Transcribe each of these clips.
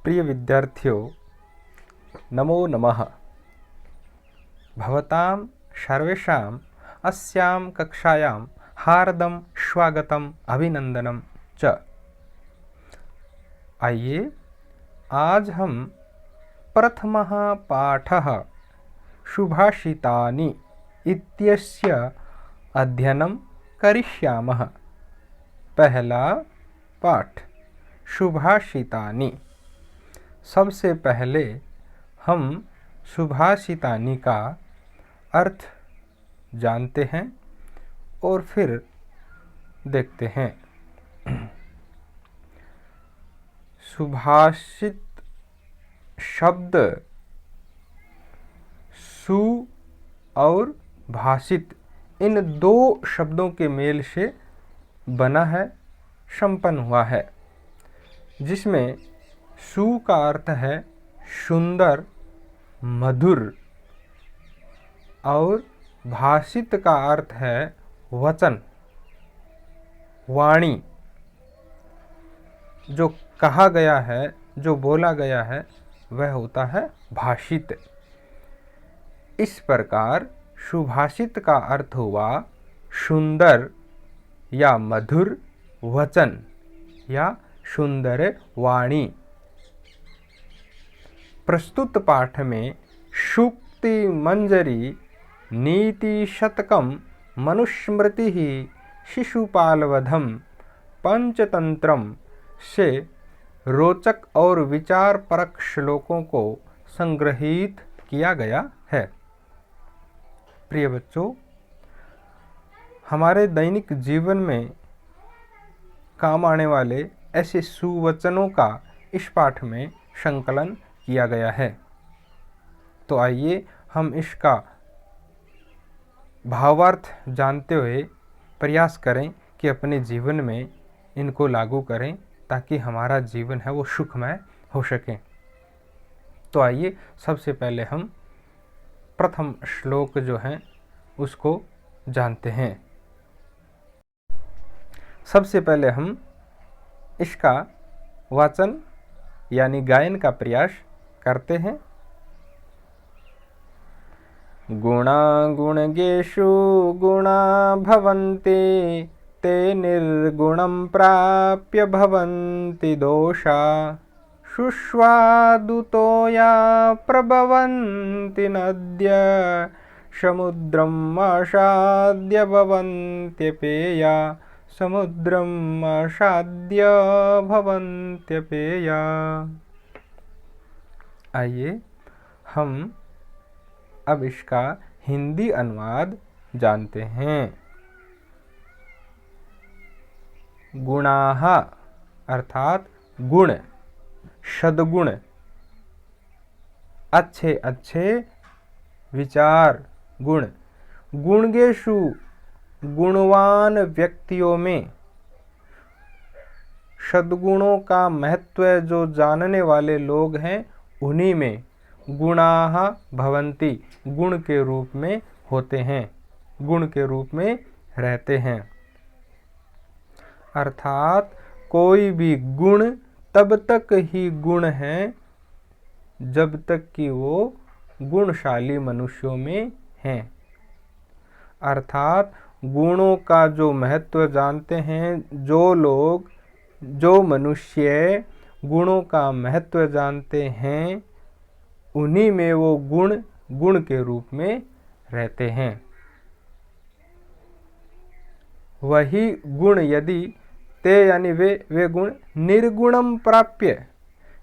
प्रिय विद्यार्थियों, नमो नमः। भवतां सर्वेषाम् अस्यां कक्षायां हार्दं स्वागतम् अभिनंदनं च। आइए आज हम प्रथमः पाठः सुभाषितानि इत्यस्य अध्ययनं करिष्यामः। पहला पाठ सुभाषितानि। सबसे पहले हम सुभाषितानि का अर्थ जानते हैं और फिर देखते हैं। सुभाषित शब्द सु और भाषित इन दो शब्दों के मेल से बना है, संपन्न हुआ है, जिसमें सु का अर्थ है सुंदर, मधुर और भाषित का अर्थ है वचन, वाणी। जो कहा गया है, जो बोला गया है, वह होता है भाषित। इस प्रकार सुभाषित का अर्थ हुआ सुंदर या मधुर वचन या सुंदर वाणी। प्रस्तुत पाठ में सूक्ति मंजरी, नीति शतकम, मनुस्मृति, शिशुपालवधम, पंचतंत्रम से रोचक और विचार परक श्लोकों को संग्रहित किया गया है। प्रिय बच्चों, हमारे दैनिक जीवन में काम आने वाले ऐसे सुवचनों का इस पाठ में संकलन किया गया है। तो आइए हम इसका भावार्थ जानते हुए प्रयास करें कि अपने जीवन में इनको लागू करें, ताकि हमारा जीवन है वो सुखमय हो सके। तो आइए सबसे पहले हम प्रथम श्लोक जो हैं उसको जानते हैं। सबसे पहले हम इसका वाचन यानी गायन का प्रयास करते हैं। गुणा गुणगेषु गुणा भवन्ति, ते निर्गुणं प्राप्य भवन्ति दोषा, शुष्वादुतो या प्रभवन्ति नद्य, समुद्रम् आसाद्य भवन्त्यपेया, समुद्रम् आसाद्य भवन्त्यपेया। आइए हम अब इसका हिंदी अनुवाद जानते हैं। गुणाः अर्थात गुण, सद्गुण, अच्छे अच्छे विचार, गुण। गुणगेषु गुणवान व्यक्तियों में, सद्गुणों का महत्व जो जानने वाले लोग हैं उन्हीं में गुणाः भवन्ति, गुण के रूप में होते हैं, गुण के रूप में रहते हैं। अर्थात कोई भी गुण तब तक ही गुण है जब तक कि वो गुणशाली मनुष्यों में हैं। अर्थात गुणों का जो महत्व जानते हैं, जो लोग, जो मनुष्य गुणों का महत्व जानते हैं, उन्हीं में वो गुण गुण के रूप में रहते हैं। वही गुण यदि ते यानी वे गुण निर्गुणम प्राप्य,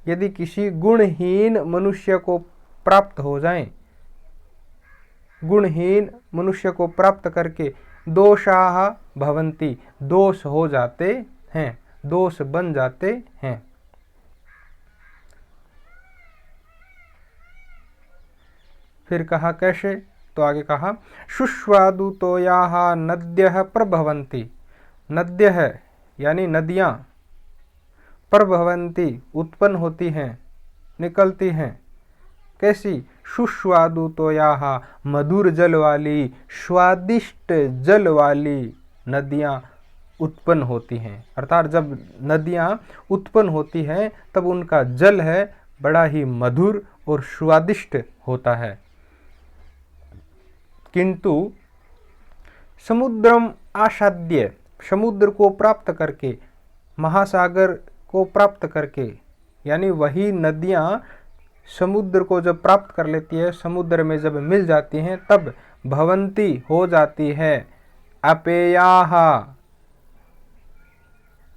यदि किसी गुणहीन मनुष्य को प्राप्त हो जाएं, गुणहीन मनुष्य को प्राप्त करके दोषाः भवन्ति, दोष हो जाते हैं, दोष बन जाते हैं। फिर कहा कैसे? तो आगे कहा शुष्वादुतोयाः नद्यः प्रभवन्ति, नद्यः यानी नदियाँ, प्रभवन्ति उत्पन्न होती हैं, निकलती हैं। कैसी? सुस्वादुतोयाः मधुर जल वाली, स्वादिष्ट जल वाली नदियाँ उत्पन्न होती हैं। अर्थात जब नदियाँ उत्पन्न होती हैं तब उनका जल है बड़ा ही मधुर और स्वादिष्ट होता है। किंतु समुद्रम आसाद्य, समुद्र को प्राप्त करके, महासागर को प्राप्त करके, यानी वही नदियाँ समुद्र को जब प्राप्त कर लेती है, समुद्र में जब मिल जाती हैं, तब भवंती हो जाती है अपेयाः,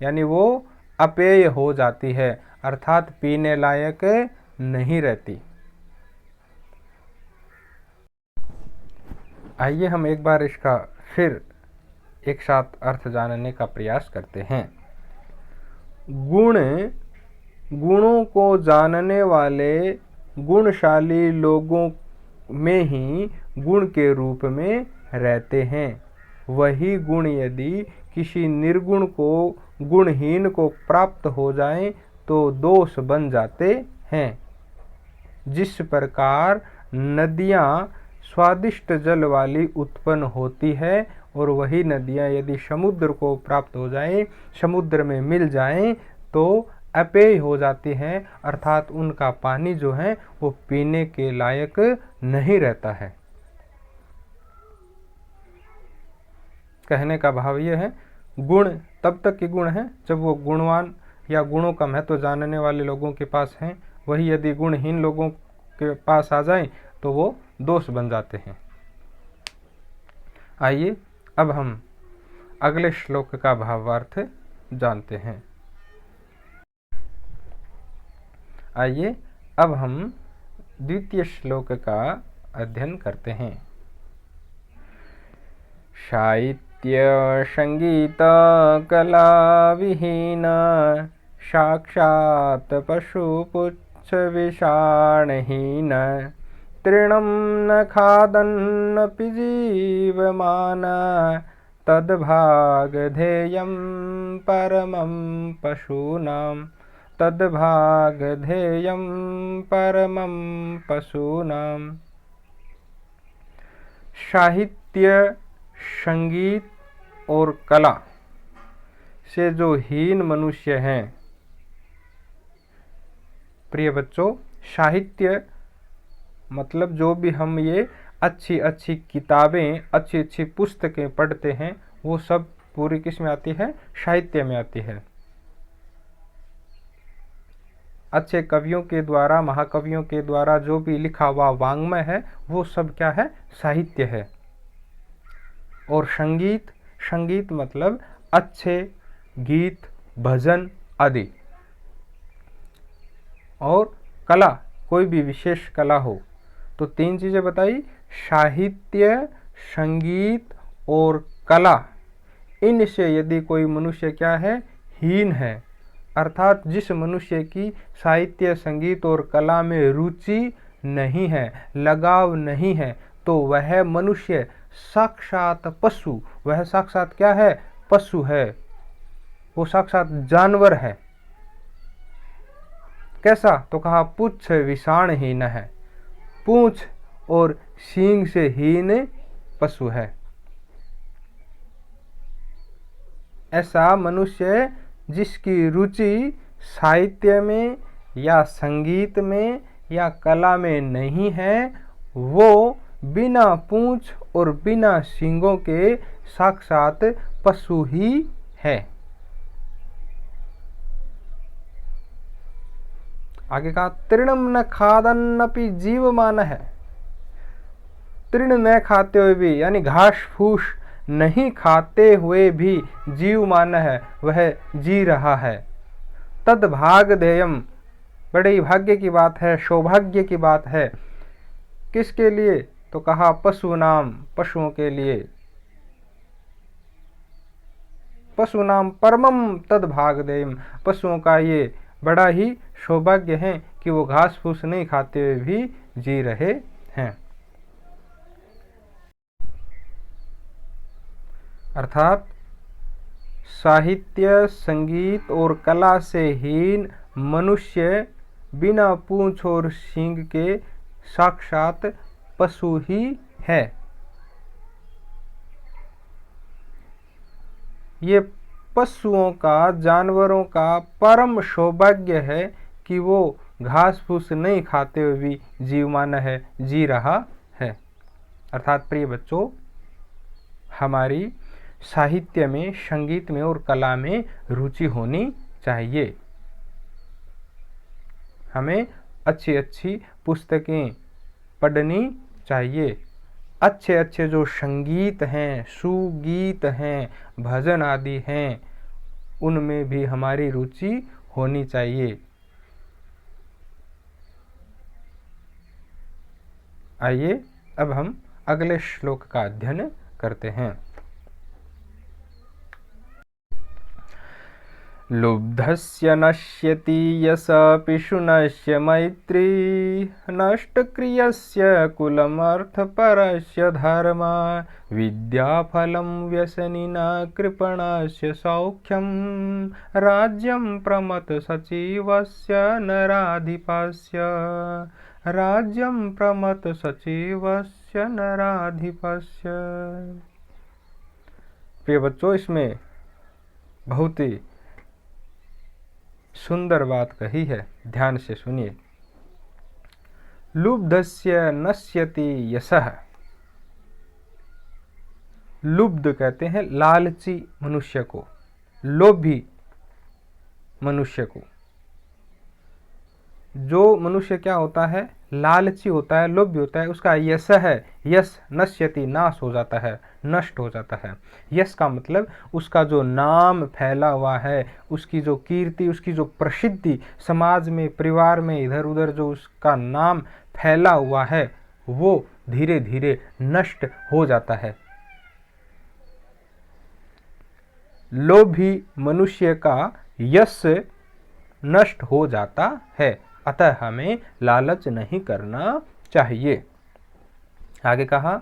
यानी वो अपेय हो जाती है, अर्थात पीने लायक नहीं रहती। आइए हम एक बार इसका फिर एक साथ अर्थ जानने का प्रयास करते हैं। गुण, गुणों को जानने वाले गुणशाली लोगों में ही गुण के रूप में रहते हैं। वही गुण यदि किसी निर्गुण को, गुणहीन को प्राप्त हो जाएं तो दोष बन जाते हैं। जिस प्रकार नदियाँ स्वादिष्ट जल वाली उत्पन्न होती है और वही नदियाँ यदि समुद्र को प्राप्त हो जाएं, समुद्र में मिल जाएं, तो अपेय हो जाती हैं, अर्थात उनका पानी जो है वो पीने के लायक नहीं रहता है। कहने का भाव ये है, गुण तब तक के गुण हैं जब वो गुणवान या गुणों का महत्व जानने वाले लोगों के पास हैं, वही यदि गुणहीन लोगों के पास आ जाएं तो वो दोष बन जाते हैं। आइए अब हम अगले श्लोक का भावार्थ जानते हैं। आइए अब हम द्वितीय श्लोक का अध्ययन करते हैं। साहित्य संगीत कला विहीन साक्षात् पशुपुच्छ विषाणहीन तृणं न खादन्नपि जीवमान तद्भागधेयं परमं पशूनां, तद्भागधेयं परमं पशूनां। साहित्य, संगीत और कला से जो हीन मनुष्य हैं, प्रिय बच्चों, साहित्य मतलब जो भी हम ये अच्छी अच्छी किताबें, अच्छी अच्छी पुस्तकें पढ़ते हैं, वो सब पूरी किस में आती है? साहित्य में आती है। अच्छे कवियों के द्वारा, महाकवियों के द्वारा जो भी लिखा हुआ वाङ्मय है वो सब क्या है? साहित्य है। और संगीत, संगीत मतलब अच्छे गीत, भजन आदि। और कला, कोई भी विशेष कला हो, तो तीन चीजें बताई, साहित्य, संगीत और कला। इनसे यदि कोई मनुष्य क्या है? हीन है, अर्थात जिस मनुष्य की साहित्य, संगीत और कला में रुचि नहीं है, लगाव नहीं है, तो वह मनुष्य साक्षात पशु, वह साक्षात क्या है? पशु है, वो साक्षात जानवर है। कैसा? तो कहा पुच्छ विषाणहीन है, पूंछ और सींग से हीन पशु है। ऐसा मनुष्य जिसकी रुचि साहित्य में या संगीत में या कला में नहीं है, वो बिना पूंछ और बिना सींगों के साक्षात पशु ही है। आगे कहा तृणम न खादन्नपि जीवमान है। तृण न खाते हुए भी, यानी घास फूस नहीं खाते हुए भी जीवमान है, वह जी रहा है। तद भागधेयम, बड़े भाग्य की बात है, सौभाग्य की बात है। किसके लिए? तो कहा पशु नाम, पशुओं के लिए। पशु नाम परमम तद भागधेयम, पशुओं का ये बड़ा ही सौभाग्य है कि वो घास फूस नहीं खाते हुए भी जी रहे हैं। अर्थात साहित्य, संगीत और कला से हीन मनुष्य बिना पूंछ और सींग के साक्षात पशु ही है। ये पशुओं का, जानवरों का परम सौभाग्य है कि वो घास फूस नहीं खाते हुए भी जीवमान है, जी रहा है। अर्थात प्रिय बच्चों, हमारी साहित्य में, संगीत में और कला में रुचि होनी चाहिए। हमें अच्छी अच्छी पुस्तकें पढ़नी चाहिए। अच्छे अच्छे जो संगीत हैं, सुगीत हैं, भजन आदि हैं, उनमें भी हमारी रुचि होनी चाहिए। आइए अब हम अगले श्लोक का अध्ययन करते हैं। लुब्धस्य नश्यति यश पिशुनस्य मैत्री, नष्टक्रियस्य कुलमर्थपरस्य धर्म, विद्याफलं व्यसनिना कृपणस्य सौख्यं, राज्यं प्रमथ सचिवस्य नराधिपस्य, राज्यं प्रमथ सचिवस्य नराधिपस्य। प्रिय बच्चों, इसमें बहुत ही सुंदर बात कही है, ध्यान से सुनिए। लुब्धस्य नश्यति यशः। लुब्ध कहते हैं लालची मनुष्य को, लोभी मनुष्य को। जो मनुष्य क्या होता है, लालची होता है, लोभी होता है, उसका यश है, यश नश्यति नाश हो जाता है, नष्ट हो जाता है। यश का मतलब उसका जो नाम फैला हुआ है, उसकी जो कीर्ति, उसकी जो प्रसिद्धि समाज में, परिवार में, इधर उधर जो उसका नाम फैला हुआ है, वो धीरे धीरे नष्ट हो जाता है। लोभी मनुष्य का यश नष्ट हो जाता है, अतः हमें लालच नहीं करना चाहिए। आगे कहा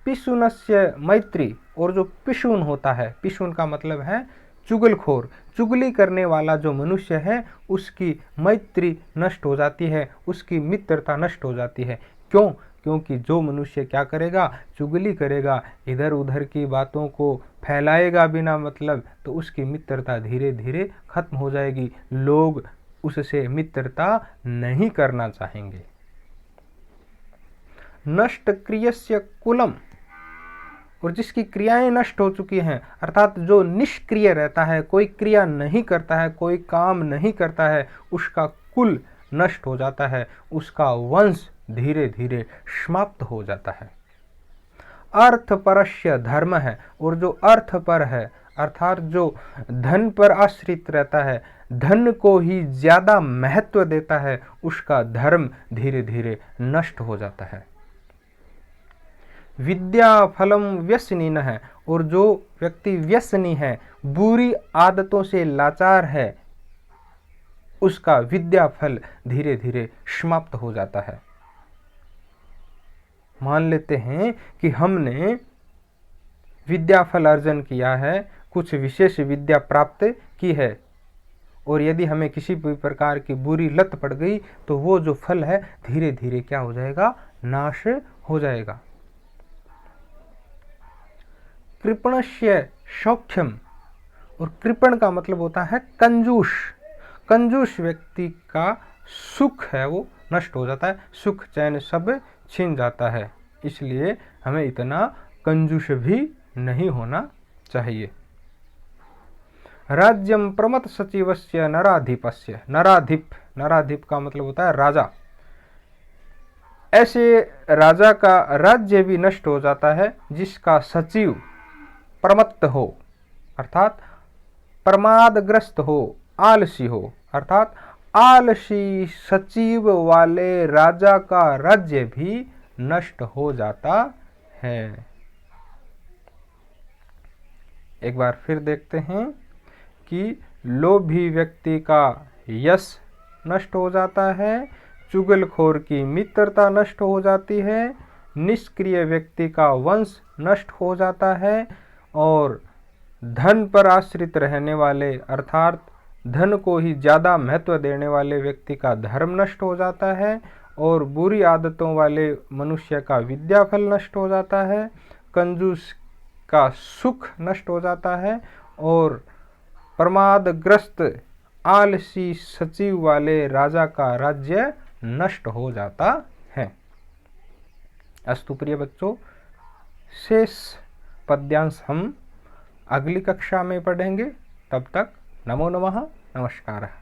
पिशुनस्य मैत्री, और जो पिशुन होता है, पिशुन का मतलब है चुगलखोर, चुगली करने वाला जो मनुष्य है, उसकी मैत्री नष्ट हो जाती है, उसकी मित्रता नष्ट हो जाती है। क्यों? क्योंकि जो मनुष्य क्या करेगा, चुगली करेगा, इधर उधर की बातों को फैलाएगा बिना मतलब, तो उसकी मित्रता धीरे धीरे खत्म हो जाएगी। लोग उससे मित्रता नहीं करना चाहेंगे। नष्ट क्रियस्य कुलम, और जिसकी क्रियाएं नष्ट हो चुकी हैं, अर्थात जो निष्क्रिय रहता है, कोई क्रिया नहीं करता है, कोई काम नहीं करता है, उसका कुल नष्ट हो जाता है, उसका वंश धीरे धीरे समाप्त हो जाता है। अर्थपरस्य धर्म है, और जो अर्थ पर है, अर्थात जो धन पर आश्रित रहता है, धन को ही ज्यादा महत्व देता है, उसका धर्म धीरे धीरे नष्ट हो जाता है। विद्या फलम व्यसनीन है, और जो व्यक्ति व्यसनी है, बुरी आदतों से लाचार है, उसका विद्या फल धीरे धीरे समाप्त हो जाता है। मान लेते हैं कि हमने विद्या फल अर्जन किया है, कुछ विशेष विद्या प्राप्त की है, और यदि हमें किसी भी प्रकार की बुरी लत पड़ गई, तो वो जो फल है धीरे धीरे क्या हो जाएगा, नाश हो जाएगा। कृपणस्य सौख्यम, और कृपण का मतलब होता है कंजूस। कंजूस व्यक्ति का सुख है वो नष्ट हो जाता है, सुख चैन सब छीन जाता है। इसलिए हमें इतना कंजूस भी नहीं होना चाहिए। राज्यम प्रमथ सचिवस्य नराधिपस्य, नराधिप, नराधिप का मतलब होता है राजा। ऐसे राजा का राज्य भी नष्ट हो जाता है जिसका सचिव प्रमत्त हो, अर्थात प्रमादग्रस्त हो, आलसी हो, अर्थात आलसी सचिव वाले राजा का राज्य भी नष्ट हो जाता है। एक बार फिर देखते हैं कि लोभी व्यक्ति का यश नष्ट हो जाता है, चुगलखोर की मित्रता नष्ट हो जाती है, निष्क्रिय व्यक्ति का वंश नष्ट हो जाता है, और धन पर आश्रित रहने वाले, अर्थात धन को ही ज़्यादा महत्व देने वाले व्यक्ति का धर्म नष्ट हो जाता है, और बुरी आदतों वाले मनुष्य का विद्या फल नष्ट हो जाता है, कंजूस का सुख नष्ट हो जाता है, और प्रमादग्रस्त आलसी सचिव वाले राजा का राज्य नष्ट हो जाता है। अस्तु प्रिय बच्चों, शेष पद्यांश हम अगली कक्षा में पढ़ेंगे। तब तक नमो नमः, नमस्कार।